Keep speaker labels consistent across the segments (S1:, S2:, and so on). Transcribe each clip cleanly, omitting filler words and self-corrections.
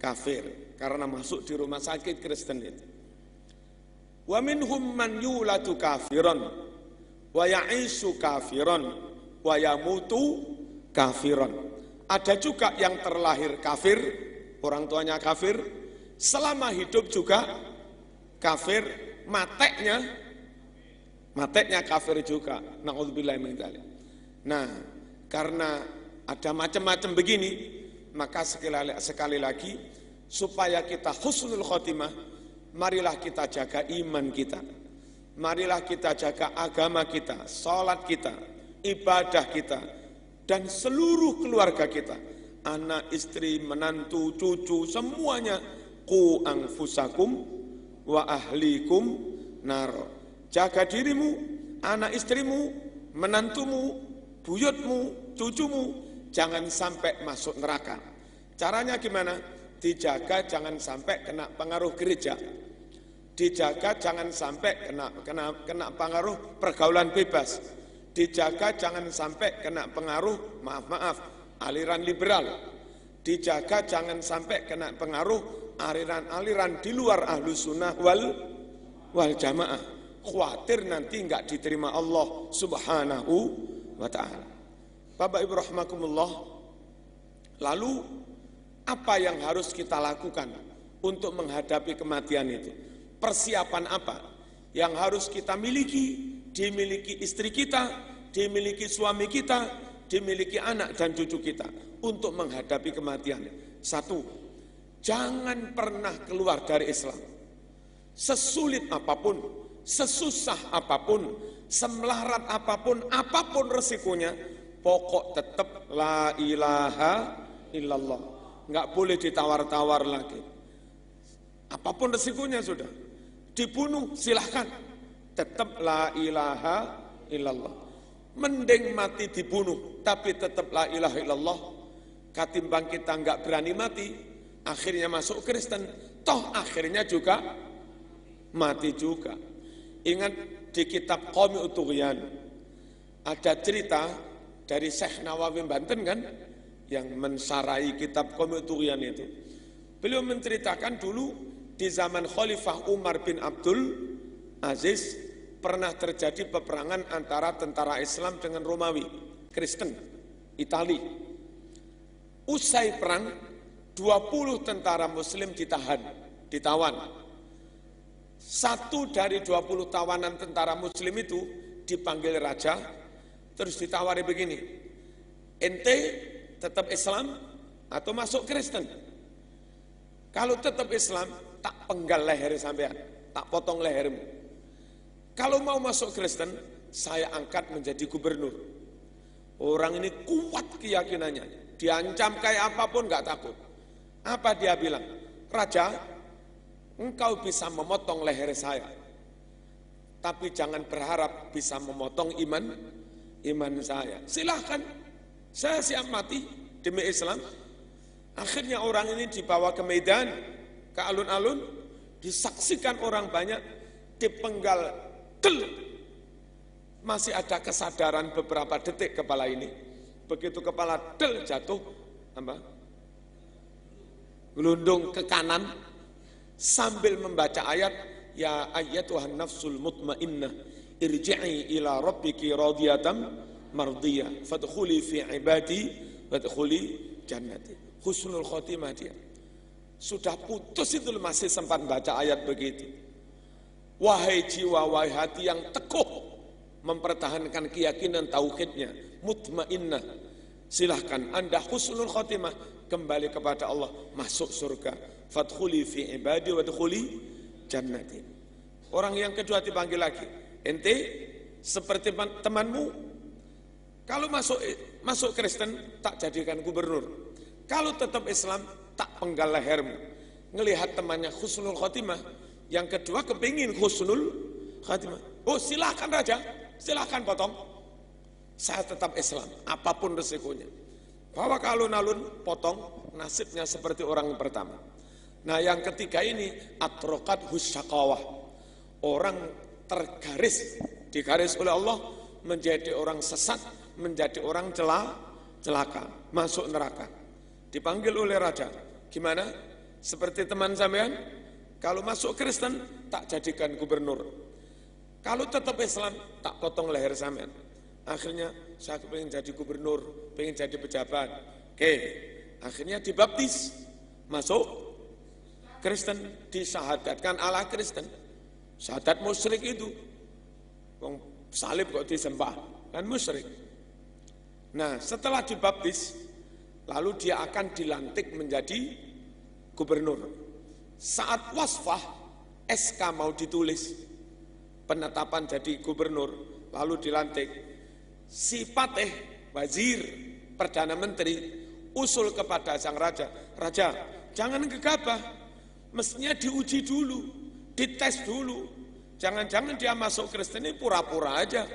S1: kafir karena masuk di rumah sakit Kristen itu. Wa minhum man yuladu kafiran wa ya'ishu kafiran wa yamutu kafiran. Ada juga yang terlahir kafir, orang tuanya kafir, selama hidup juga kafir, mateknya kafir juga. Na'udzubillahi min dzalik. Nah, karena ada macam-macam begini, maka sekali lagi supaya kita husnul khotimah, marilah kita jaga iman kita. Marilah kita jaga agama kita, salat kita, ibadah kita, dan seluruh keluarga kita. Anak, istri, menantu, cucu, semuanya. Qu anfusakum wa ahlikum nar. Jaga dirimu, anak istrimu, menantumu, buyutmu, cucumu, jangan sampai masuk neraka. Caranya gimana? Dijaga jangan sampai kena pengaruh gereja. Dijaga jangan sampai kena pengaruh pergaulan bebas. Dijaga jangan sampai kena pengaruh, maaf, aliran liberal. Dijaga jangan sampai kena pengaruh aliran-aliran di luar Ahlus Sunnah wal Jamaah. Khawatir nanti enggak diterima Allah Subhanahu wa ta'ala. Bapak Ibu rahimakumullah, lalu apa yang harus kita lakukan untuk menghadapi kematian itu? Persiapan apa yang harus kita miliki, dimiliki istri kita, dimiliki suami kita, dimiliki anak dan cucu kita untuk menghadapi kematian? Satu, jangan pernah keluar dari Islam. Sesulit apapun, sesusah apapun, semelarat apapun, apapun resikonya, pokok tetap la ilaha illallah. Enggak boleh ditawar-tawar lagi. Apapun resikonya sudah. Dibunuh silahkan, tetap la ilaha illallah. Mending mati dibunuh, tapi tetap la ilaha illallah. Ketimbang kita enggak berani mati, akhirnya masuk Kristen, toh akhirnya juga mati juga. Ingat di kitab Qaumi Utughyan ada cerita dari Syekh Nawawi Banten kan, yang mensarai kitab Qaumi Utughyan itu. Beliau menceritakan dulu di zaman Khalifah Umar bin Abdul Aziz pernah terjadi peperangan antara tentara Islam dengan Romawi, Kristen, Itali. Usai perang, 20 tentara Muslim ditawan. Satu dari 20 tawanan tentara Muslim itu dipanggil raja, terus ditawari begini, ente tetap Islam atau masuk Kristen? Kalau tetap Islam, tak penggal leher sampean, tak potong lehermu. Kalau mau masuk Kristen, saya angkat menjadi gubernur. Orang ini kuat keyakinannya, diancam kayak apapun gak takut. Apa dia bilang? Raja, engkau bisa memotong leher saya, tapi jangan berharap bisa memotong iman saya. Silahkan, saya siap mati demi Islam. Akhirnya orang ini dibawa ke medan, ke alun-alun, disaksikan orang banyak, dipenggal del. Masih ada kesadaran beberapa detik kepala ini. Begitu kepala del jatuh, gelundung ke kanan, sambil membaca ayat, ya ayyatuhan nafsul mutmainnah, irji'i ila rabbiki radiyatan mardiyah, fadkhuli fi ibadi, fadkhuli jannati. Husnul khotimah dia. Sudah putus itu masih sempat baca ayat begitu. Wahai jiwa, wahai hati yang teguh mempertahankan keyakinan tauhidnya, mutmainnah, silahkan Anda husnul khotimah, kembali kepada Allah, masuk surga. Fadkhuli fi ibadi wadkhuli jannati. Orang yang kedua dipanggil lagi, ente seperti temanmu, kalau masuk Kristen tak jadikan gubernur, kalau tetap Islam tak penggal lehermu. Ngelihat temannya husnul khotimah, yang kedua kepingin husnul khotimah. Oh silahkan raja, silahkan potong, saya tetap Islam apapun resikonya. Bawa ke alun-alun, potong, nasibnya seperti orang yang pertama. Nah yang ketiga ini atrokat husyakawah, orang tergaris, digaris oleh Allah menjadi orang sesat, menjadi orang celaka, masuk neraka. Dipanggil oleh raja, gimana? Seperti teman sampean, kalau masuk Kristen tak jadikan gubernur. Kalau tetap Islam tak potong leher sampean. Akhirnya saya pengen jadi gubernur, pengen jadi pejabat. Oke, akhirnya dibaptis, masuk Kristen, disyahadatkan ala Kristen. Syahadat musyrik itu, wong salib kok disembah, kan musyrik. Nah, setelah dibaptis, lalu dia akan dilantik menjadi gubernur. Saat wasfah, SK mau ditulis, penetapan jadi gubernur, lalu dilantik. Si Patih, wazir, perdana menteri, usul kepada sang raja, Raja, jangan gegabah, mestinya diuji dulu, dites dulu. Jangan-jangan dia masuk Kristen ini pura-pura aja.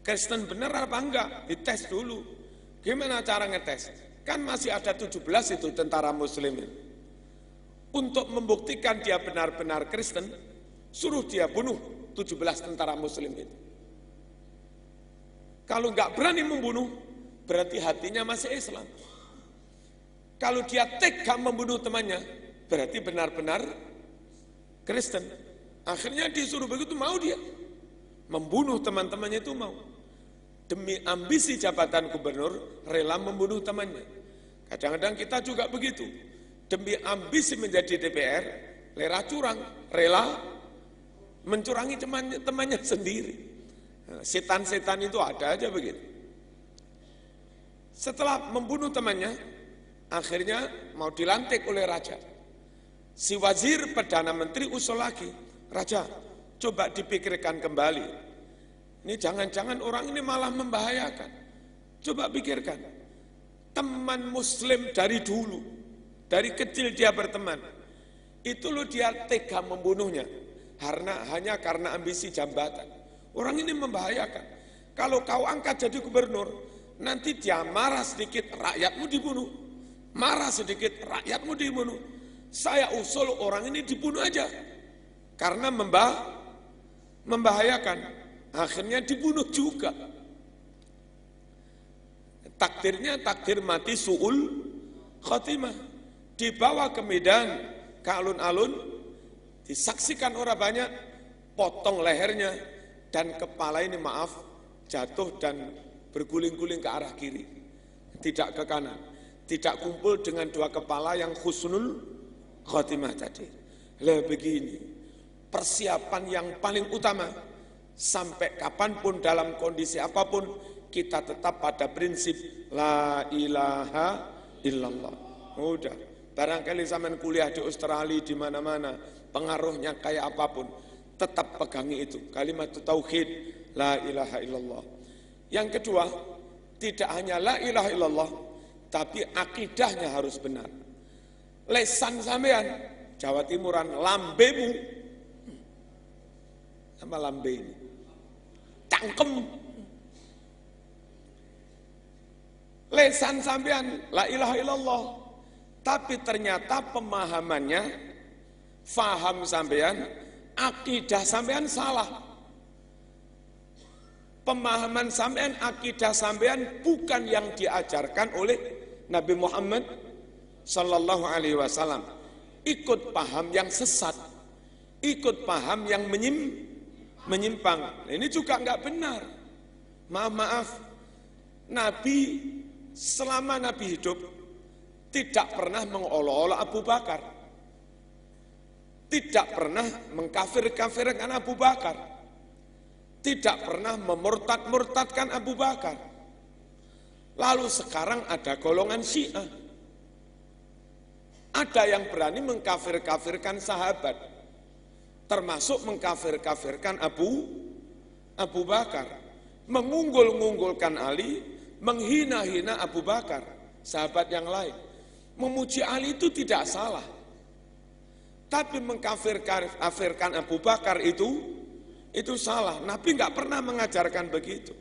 S1: Kristen benar apa enggak? Dites dulu. Gimana cara ngetes? Kan masih ada 17 itu tentara muslimin. Untuk membuktikan dia benar-benar Kristen, suruh dia bunuh 17 tentara muslim itu. Kalau enggak berani membunuh, berarti hatinya masih Islam. Kalau dia tega membunuh temannya, berarti benar-benar Kristen. Akhirnya disuruh begitu, mau dia. Membunuh teman-temannya itu mau. Demi ambisi jabatan gubernur, rela membunuh temannya. Kadang-kadang kita juga begitu. Demi ambisi menjadi DPR, rela mencurangi temannya sendiri. Setan-setan itu ada aja begitu. Setelah membunuh temannya, akhirnya mau dilantik oleh raja. Si wazir perdana menteri usul lagi, Raja, coba dipikirkan kembali. Ini jangan-jangan orang ini malah membahayakan. Coba pikirkan. Teman muslim dari dulu, dari kecil dia berteman. Itu loh dia tega membunuhnya. Hanya karena ambisi jabatan. Orang ini membahayakan. Kalau kau angkat jadi gubernur, nanti dia marah sedikit, rakyatmu dibunuh. Marah sedikit, rakyatmu dibunuh. Saya usul orang ini dibunuh aja. Karena membahayakan. Akhirnya dibunuh juga. Takdirnya takdir mati su'ul khotimah. Dibawa ke medan, ke alun-alun, disaksikan orang banyak, potong lehernya, dan kepala ini jatuh dan berguling-guling ke arah kiri. Tidak ke kanan. Tidak kumpul dengan dua kepala yang husnul khotimah tadi. Lah begini, persiapan yang paling utama, sampai kapanpun dalam kondisi apapun, kita tetap pada prinsip la ilaha illallah. Udah, barangkali zaman kuliah di Australia di mana-mana, pengaruhnya kayak apapun, tetap pegangi itu, kalimat tauhid, la ilaha illallah. Yang kedua, tidak hanya la ilaha illallah, tapi akidahnya harus benar. Lesan sampean, Jawa Timuran, lambemu, sama lambe ini, cangkem. Lesan sampean la ilaha illallah, tapi ternyata pemahamannya, faham sampean, akidah sampean salah. Pemahaman sampean, akidah sampean bukan yang diajarkan oleh Nabi Muhammad sallallahu alaihi wasallam. Ikut paham yang sesat, ikut paham yang menyimpang. Ini juga enggak benar. Maaf, Nabi selama Nabi hidup tidak pernah mengolok-olok Abu Bakar. Tidak pernah mengkafir-kafirkan Abu Bakar. Tidak pernah memurtad-murtadkan Abu Bakar. Lalu sekarang ada golongan Syiah. Ada yang berani mengkafir-kafirkan sahabat. Termasuk mengkafir-kafirkan Abu Bakar. Mengunggul-unggulkan Ali, menghina-hina Abu Bakar, sahabat yang lain. Memuji Ali itu tidak salah. Tapi mengkafirkan Abu Bakar itu salah. Nabi enggak pernah mengajarkan begitu.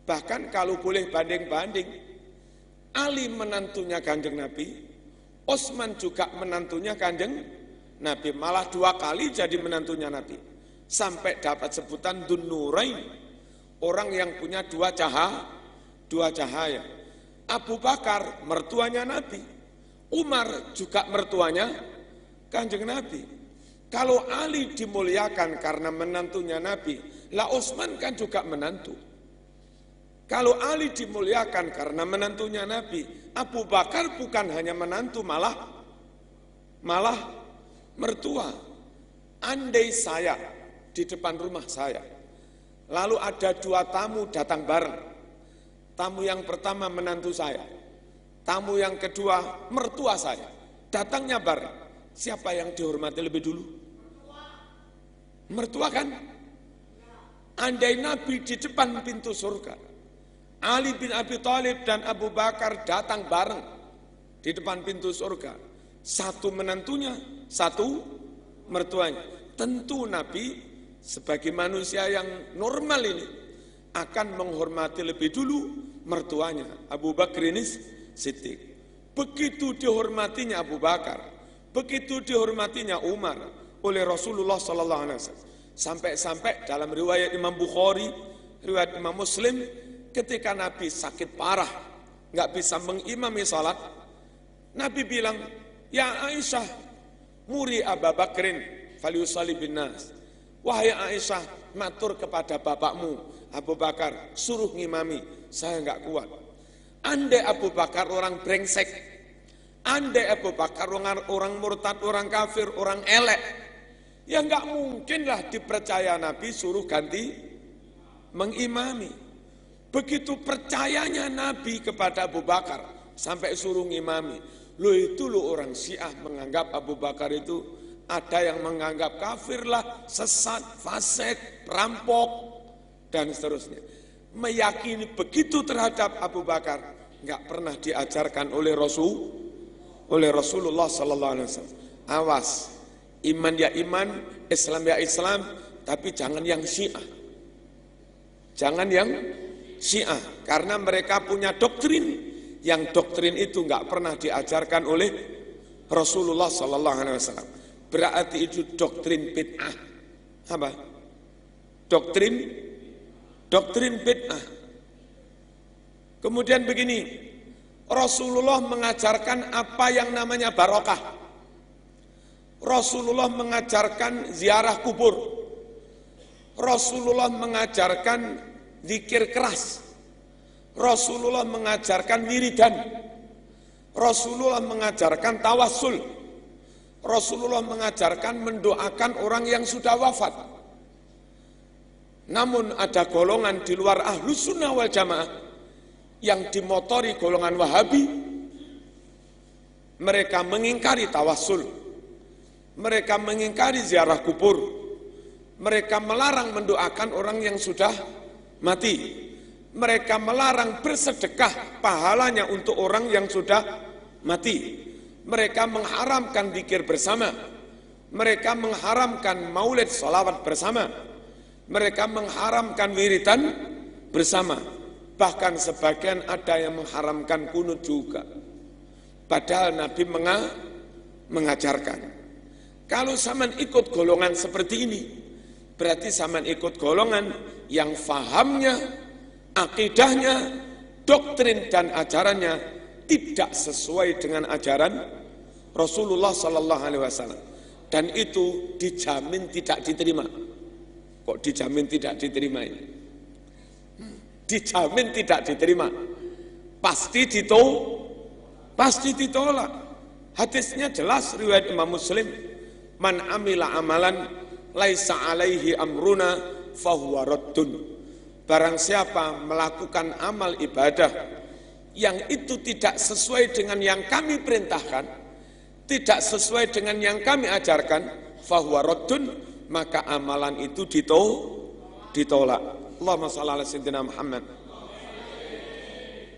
S1: Bahkan kalau boleh banding-banding, Ali menantunya Kanjeng Nabi, Utsman juga menantunya Kanjeng Nabi, malah 2 kali jadi menantunya Nabi. Sampai dapat sebutan Dunnurain, orang yang punya 2 cahaya. Abu Bakar mertuanya Nabi, Umar juga mertuanya Kanjeng Nabi. Kalau Ali dimuliakan karena menantunya Nabi, lah Utsman kan juga menantu. Kalau Ali dimuliakan karena menantunya Nabi, Abu Bakar bukan hanya menantu, malah mertua. Andai saya di depan rumah saya, lalu ada 2 tamu datang bareng. Tamu yang pertama menantu saya, tamu yang kedua mertua saya, datangnya bareng. Siapa yang dihormati lebih dulu? Mertua kan? Andai Nabi di depan pintu surga, Ali bin Abi Thalib dan Abu Bakar datang bareng di depan pintu surga. Satu menantunya, satu mertuanya. Tentu Nabi sebagai manusia yang normal ini akan menghormati lebih dulu mertuanya, Abu Bakar ini Siddiq. Begitu dihormatinya Abu Bakar, begitu dihormatinya Umar oleh Rasulullah sallallahu alaihi wasallam. Sampai-sampai dalam riwayat Imam Bukhari, riwayat Imam Muslim, ketika Nabi sakit parah, nggak bisa mengimami salat, Nabi bilang, "Ya Aisyah, muri Abu Bakrin falyusalli bin nas." Wahai Aisyah, matur kepada bapakmu Abu Bakar, suruh ngimami, saya nggak kuat. Andai Abu Bakar orang brengsek, andai Abu Bakar orang murtad, orang kafir, orang elek, ya nggak mungkinlah dipercaya Nabi suruh ganti mengimami. Begitu percayanya Nabi kepada Abu Bakar sampai suruh ngimami. Loh itu loh orang Syiah menganggap Abu Bakar itu, ada yang menganggap kafir lah, sesat, fasik, perampok, dan seterusnya. Meyakini begitu terhadap Abu Bakar nggak pernah diajarkan oleh Rasulullah sallallahu alaihi wasallam. Awas, iman ya iman, Islam ya Islam, tapi jangan yang Syiah. Jangan yang Syiah, karena mereka punya doktrin, yang doktrin itu nggak pernah diajarkan oleh Rasulullah sallallahu alaihi wasallam. Berarti itu doktrin bid'ah. Apa? Doktrin bid'ah. Kemudian begini, Rasulullah mengajarkan apa yang namanya barokah. Rasulullah mengajarkan ziarah kubur. Rasulullah mengajarkan zikir keras. Rasulullah mengajarkan wiridan. Rasulullah mengajarkan tawassul. Rasulullah mengajarkan mendoakan orang yang sudah wafat. Namun ada golongan di luar Ahlus Sunnah wal Jamaah yang dimotori golongan Wahabi. Mereka mengingkari tawassul. Mereka mengingkari ziarah kubur. Mereka melarang mendoakan orang yang sudah mati. Mereka melarang bersedekah pahalanya untuk orang yang sudah mati. Mereka mengharamkan zikir bersama. Mereka mengharamkan maulid salawat bersama. Mereka mengharamkan wiridan bersama. Bahkan sebagian ada yang mengharamkan kunut juga. Padahal Nabi mengajarkan. Kalau zaman ikut golongan seperti ini, berarti zaman ikut golongan yang fahamnya, akidahnya, doktrin dan ajarannya tidak sesuai dengan ajaran Rasulullah sallallahu alaihi wasallam, dan itu dijamin tidak diterima. Kok dijamin tidak diterima ini? Dijamin tidak diterima. Pasti ditolak. Hadisnya jelas riwayat Imam Muslim, man amila amalan laisa alaihi amruna fahuwa raddun. Barang siapa melakukan amal ibadah yang itu tidak sesuai dengan yang kami perintahkan, tidak sesuai dengan yang kami ajarkan, fahuwa raddun, maka amalan itu ditolak. Allahumma shalli ala sayyidina Muhammad.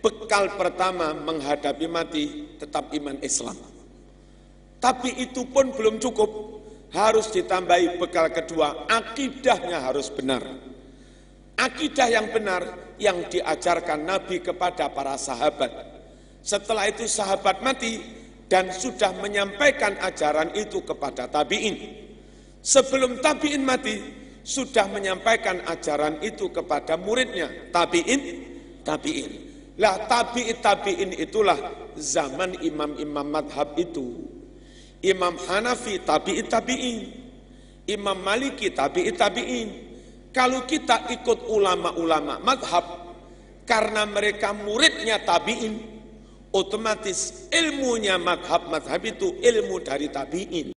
S1: Bekal pertama menghadapi mati tetap iman Islam. Tapi itu pun belum cukup, harus ditambahi bekal kedua, akidahnya harus benar. Akidah yang benar yang diajarkan Nabi kepada para sahabat. Setelah itu sahabat mati dan sudah menyampaikan ajaran itu kepada tabi'in. Sebelum tabi'in mati, sudah menyampaikan ajaran itu kepada muridnya, tabi'in. Lah tabi'in itulah zaman imam-imam madhab itu. Imam Hanafi tabi'in, Imam Maliki tabi'in. Kalau kita ikut ulama-ulama madhab, karena mereka muridnya tabi'in, otomatis ilmunya madhab itu ilmu dari tabi'in.